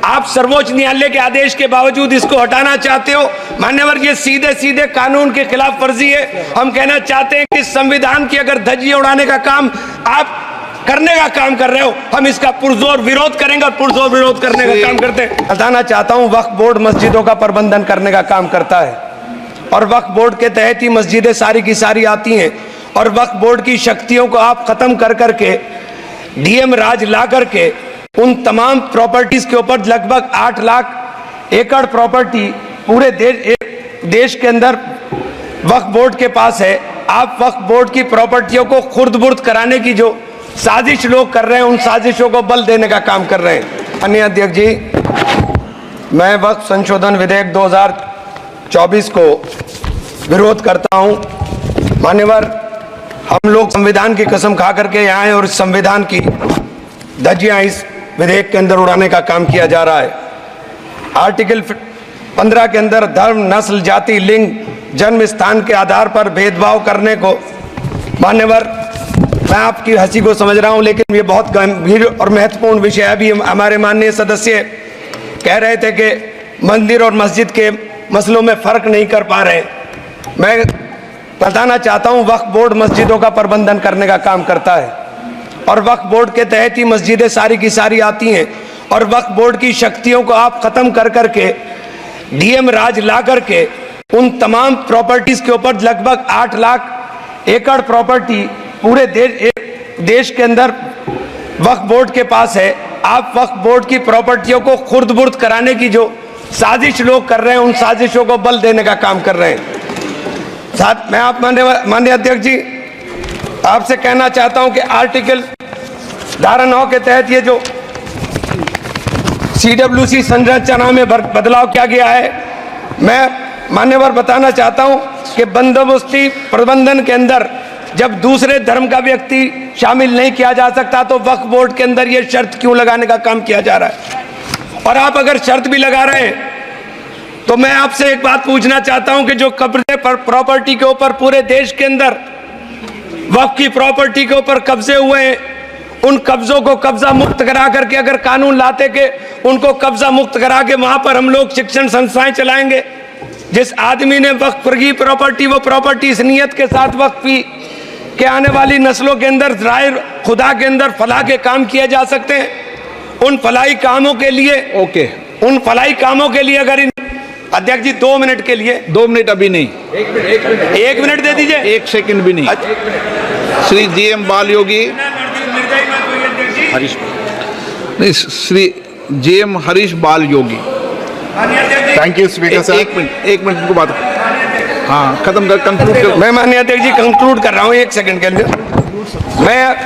आप सर्वोच्च न्यायालय के आदेश के बावजूद इसको हटाना चाहते हो। मान्यवर, ये सीधे सीधे कानून के खिलाफ वर्जी है। हम कहना चाहते हैं कि संविधान की अगर धज्जियां उड़ाने का काम आप करने का काम कर रहे हो, हम इसका पुरजोर विरोध करेंगे और पुरजोर विरोध करने का काम करते हैं। बताना चाहता हूं, वक्फ बोर्ड मस्जिदों का प्रबंधन करने का काम करता है और वक्फ बोर्ड के तहत ही मस्जिदें सारी की सारी आती हैं और वक्फ बोर्ड की शक्तियों को आप खत्म कर करके डीएम राज ला करके उन तमाम प्रॉपर्टीज के ऊपर लगभग 8 लाख एकड़ प्रॉपर्टी पूरे देश के अंदर वक्फ बोर्ड के पास है। आप वक्फ बोर्ड की प्रॉपर्टियों को खुर्द-बुर्द कराने की जो साजिश लोग कर रहे हैं, उन साजिशों को बल देने का काम कर रहे हैं। माननीय अध्यक्ष जी, मैं वक्फ संशोधन विधेयक 2024 को विरोध करता हूं। मान्यवर, हम लोग संविधान की कसम खा करके यहाँ आए और इस संविधान की धज्जियां इस विधेयक के अंदर उड़ाने का काम किया जा रहा है। आर्टिकल 15 के अंदर धर्म, नस्ल, जाति, लिंग, जन्म स्थान के आधार पर भेदभाव करने को, मान्यवर मैं आपकी हंसी को समझ रहा हूं, लेकिन ये बहुत गंभीर और महत्वपूर्ण विषय है। अभी हमारे माननीय सदस्य कह रहे थे कि मंदिर और मस्जिद के मसलों में फर्क नहीं कर पा रहे। मैं बताना चाहता हूं, वक्फ बोर्ड मस्जिदों का प्रबंधन करने का काम करता है और वक्फ बोर्ड के तहत ही मस्जिदें सारी की सारी आती हैं और वक्फ बोर्ड की शक्तियों को आप खत्म कर करके डीएम राज ला करके उन तमाम प्रॉपर्टीज के ऊपर लगभग 8 लाख एकड़ प्रॉपर्टी पूरे देश के अंदर वक्फ बोर्ड के पास है। आप वक्फ बोर्ड की प्रॉपर्टियों को खुर्द-बुर्द कराने की जो साजिश लोग कर रहे हैं, उन साजिशों को बल देने का काम कर रहे हैं। साथ मैं आप माननीय अध्यक्ष जी आपसे कहना चाहता हूं कि आर्टिकल धारा 9 के तहत ये जो CWC संरचना में बदलाव किया गया है, मैं मान्यवर बताना चाहता हूं कि बंदोबस्ती प्रबंधन के अंदर जब दूसरे धर्म का व्यक्ति शामिल नहीं किया जा सकता तो वक्फ बोर्ड के अंदर ये शर्त क्यों लगाने का काम किया जा रहा है। और आप अगर शर्त भी लगा रहे हैं तो मैं आपसे एक बात पूछना चाहता हूं कि जो कब्जे पर प्रॉपर्टी के ऊपर पूरे देश के अंदर वक्फ की प्रॉपर्टी के ऊपर कब्जे हुए हैं, उन कब्जों को कब्जा मुक्त करा करके अगर कानून लाते के उनको कब्जा मुक्त करा के वहां पर हम लोग शिक्षण संस्थाएं चलाएंगे। जिस आदमी ने वक्फ की प्रॉपर्टी, वो प्रॉपर्टी इस नियत के साथ वक्फ की कि आने वाली नस्लों के अंदर राय खुदा के अंदर फलाह के काम किए जा सकते हैं। उन फलाही कामों के लिए उन फलाही कामों के लिए अगर इन अध्यक्ष जी 2 मिनट के लिए 2 मिनट अभी नहीं, 1 मिनट दे दीजिए, 1 सेकंड भी नहीं। श्री जीएम बाल योगी हरीश नहीं, श्री जीएम हरीश बाल योगी। थैंक यू स्पीकर साहब। 1 मिनट को बात, हाँ खत्म कर, कंक्लूड कर। मैं माननीय अध्यक्ष जी कंक्लूड कर रहा हूँ 1 सेकंड के लिए। मैं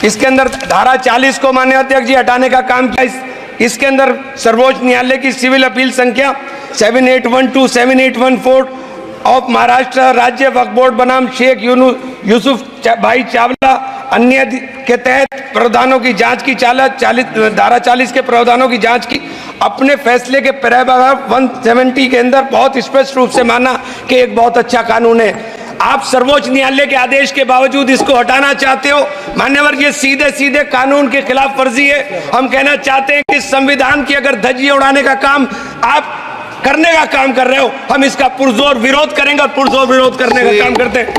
इसके अंदर धारा 40 को माननीय अध्यक्ष जी हटाने का काम किया। इसके अंदर सर्वोच्च न्यायालय की सिविल अपील संख्या 7812 7814 ऑफ महाराष्ट्र राज्य वक्फ बोर्ड बनाम शेख यूसुफ भाई चावला अन्य के तहत प्रावधानों की जांच की धारा 40 के प्रावधानों की जांच की अपने फैसले के पैराग्राफ 170 के अंदर बहुत स्पष्ट रूप से माना कि एक बहुत अच्छा कानून है। आप सर्वोच्च न्यायालय के आदेश के बावजूद इसको हटाना चाहते हो। मान्यवर, ये सीधे सीधे कानून के खिलाफ वर्जी है। हम कहना चाहते हैं कि संविधान की अगर धज्जियां उड़ाने का काम आप करने का काम कर रहे हो, हम इसका पुरजोर विरोध करेंगे और पुरजोर विरोध करने का काम करते हैं।